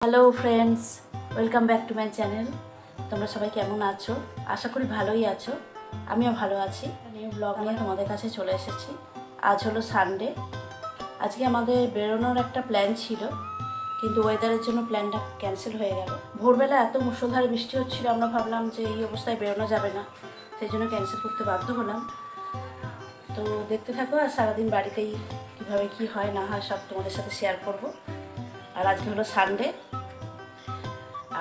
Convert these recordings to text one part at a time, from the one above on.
Hello friends, welcome back to my channel. তোমরা সবাই কেমন আছো? আশা করি ভালোই আছো। আমিও ভালো আছি। নিউ ব্লগ নিয়ে তোমাদের কাছে চলে এসেছি। আজ হলো সানডে। আজকে আমাদের বেরোনোর একটা প্ল্যান ছিল, কিন্তু ওয়েদারের জন্য প্ল্যানটা ক্যান্সেল হয়ে গেল। ভোরবেলা এত মুষলধারে বৃষ্টি হচ্ছিল, আমরা ভাবলাম যে এই অবস্থায় বেরোনো যাবে না, সেই জন্য ক্যান্সেল করতে বাধ্য হলাম। তো দেখতে থাকো, আর সারাদিন বাড়িতেই কীভাবে কী হয় না হয় সব তোমাদের সাথে শেয়ার করব। আর আজকে হলো সানডে,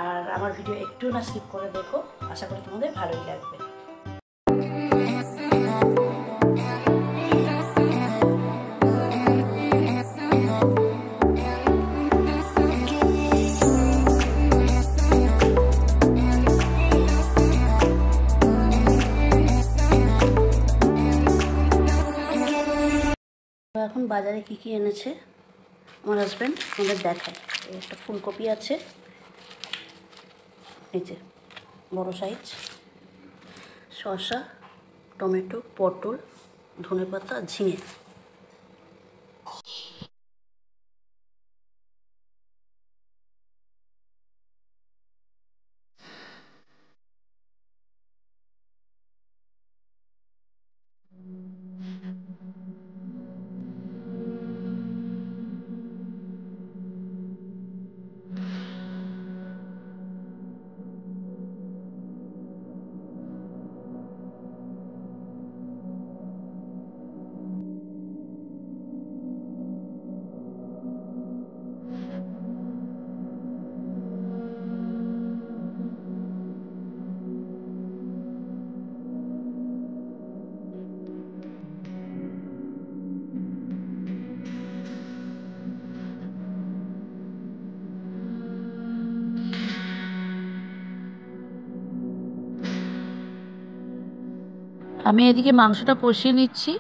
আর আমার ভিডিও একটু না স্কিপ করে দেখো, আশা করি তোমাদের ভালোই লাগবে। এখন বাজারে কি কি এনেছে আমার হাজব্যান্ড আমাদের দেখায়। একটা ফুলকপি আছে, এই যে বড় সাইজ, শসা, টমেটো, পটল, ধনেপাতা, ঝিঙে। আমি এদিকে মাংসটা কষিয়ে নিচ্ছি,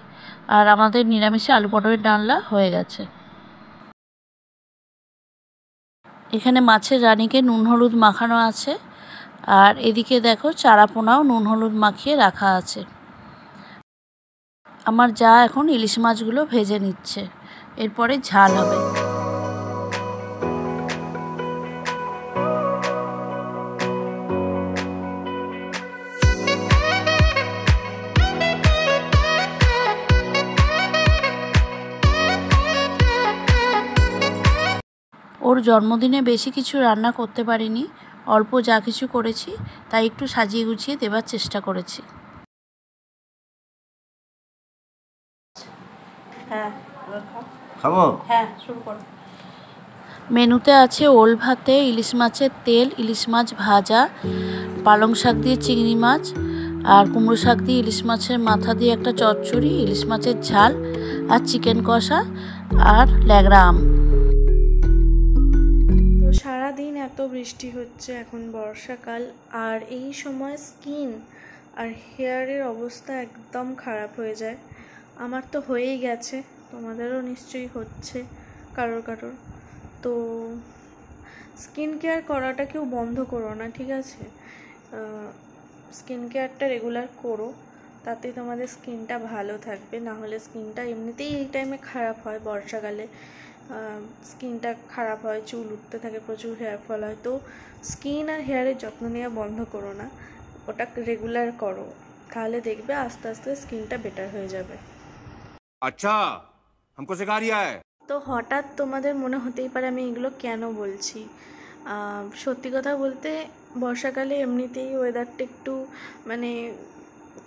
আর আমাদের নিরামিষে আলু পটলের ডালনা হয়ে গেছে। এখানে মাছের রানীকে নুন হলুদ মাখানো আছে, আর এদিকে দেখো চারাপোনাও নুন হলুদ মাখিয়ে রাখা আছে। আমার যা এখন ইলিশ মাছগুলো ভেজে নিচ্ছে, এরপরে ঝাল হবে। ওর জন্মদিনে বেশি কিছু রান্না করতে পারিনি, অল্প যা কিছু করেছি তাই একটু সাজিয়ে গুছিয়ে দেবার চেষ্টা করেছি। হ্যাঁ খাবো, হ্যাঁ শুরু করো। মেনুতে আছে ওল ভাতে ইলিশ মাছের তেল, ইলিশ মাছ ভাজা, পালং শাক দিয়ে চিংড়ি মাছ, আর কুমড়ো শাক দিয়ে ইলিশ মাছের মাথা দিয়ে একটা চচ্চড়ি, ইলিশ মাছের ঝাল, আর চিকেন কষা, আর ল্যাংড়া আম। সারাদিন এত বৃষ্টি হচ্ছে, এখন বর্ষাকাল, আর এই সময় স্কিন আর হেয়ারের অবস্থা একদম খারাপ হয়ে যায়। আমার তো হয়েই গেছে, তোমাদেরও নিশ্চয়ই হচ্ছে কারোর কারোর। তো স্কিন কেয়ার করাটা কেউ বন্ধ করো না, ঠিক আছে? স্কিন কেয়ারটা রেগুলার করো, তাতে তোমাদের স্কিনটা ভালো থাকবে। না হলে স্কিনটা এমনিতেই এই টাইমে খারাপ হয়, বর্ষাকালে স্কিনটা খারাপ হয়, চুল উঠতে থাকে, প্রচুর হেয়ার ফল হয়। তো স্কিন আর হেয়ারের যত্ন নেওয়া বন্ধ করো না, ওটা রেগুলার করো, তাহলে দেখবে আস্তে আস্তে স্কিনটা বেটার হয়ে যাবে। আচ্ছা, हमको सिखा रिया है। তো হঠাৎ তোমাদের মনে হতেই পারে আমি এগুলো কেন বলছি। সত্যি কথা বলতে বর্ষাকালে এমনিতেই ওয়েদারটা একটু মানে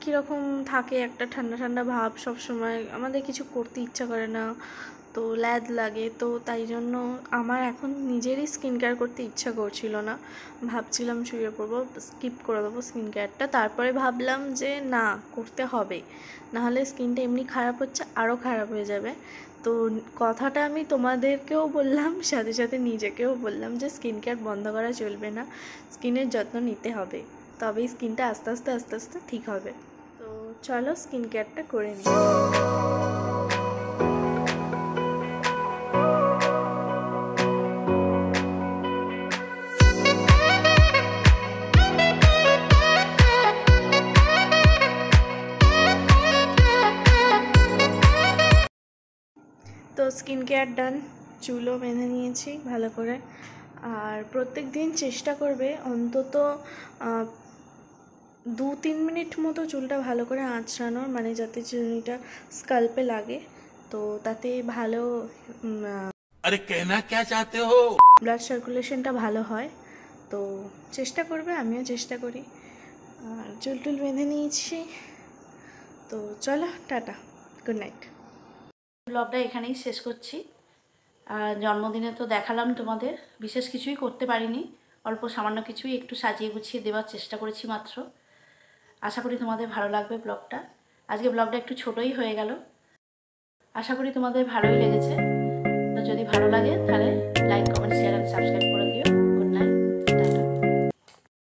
কীরকম থাকে, একটা ঠান্ডা ঠান্ডা ভাব, সব সময় আমাদের কিছু করতে ইচ্ছা করে না, তো ল্যাদ লাগে। তো তাই জন্য আমার এখন নিজেরই স্কিন কেয়ার করতে ইচ্ছা করছিল না, ভাবছিলাম শুয়ে পড়বো, স্কিপ করে দেবো স্কিন কেয়ারটা। তারপরে ভাবলাম যে না, করতে হবে, নাহলে স্কিনটা এমনি খারাপ হচ্ছে, আরও খারাপ হয়ে যাবে। তো কথাটা আমি তোমাদেরকেও বললাম, সাথে সাথে নিজেকেও বললাম যে স্কিন কেয়ার বন্ধ করা চলবে না, স্কিনের যত্ন নিতে হবে, তবেই স্কিনটা আস্তে আস্তে আস্তে আস্তে ঠিক হবে। তো চলো স্কিন কেয়ারটা করে নিই। তো স্কিন কেয়ার ডান, চুলও বেঁধে নিয়েছি ভালো করে, আর প্রত্যেক দিন চেষ্টা করবে অন্তত 2-3 মিনিট মতো চুলটা ভালো করে আঁচড়ানোর, মানে যাতে চুলটা স্কাল্পে লাগে, তো তাতে ভালো अरे कहना क्या चाहते हो? ব্লাড সার্কুলেশনটা ভালো হয়। তো চেষ্টা করবে, আমিও চেষ্টা করি। আর চুল টুল বেঁধে নিয়েছি, তো চলো টাটা, গুড নাইট। ব্লগটা এখানেই শেষ করছি। আর জন্মদিনে তো দেখালাম তোমাদের, বিশেষ কিছুই করতে পারিনি, অল্প সামান্য কিছুই একটু সাজিয়ে গুছিয়ে দেওয়ার চেষ্টা করেছি মাত্র। আশা করি তোমাদের ভালো লাগবে ব্লগটা। আজকে ব্লগটা একটু ছোটই হয়ে গেল, আশা করি তোমাদের ভালোই লেগেছে। তো যদি ভালো লাগে তাহলে like, comment, share and subscribe করে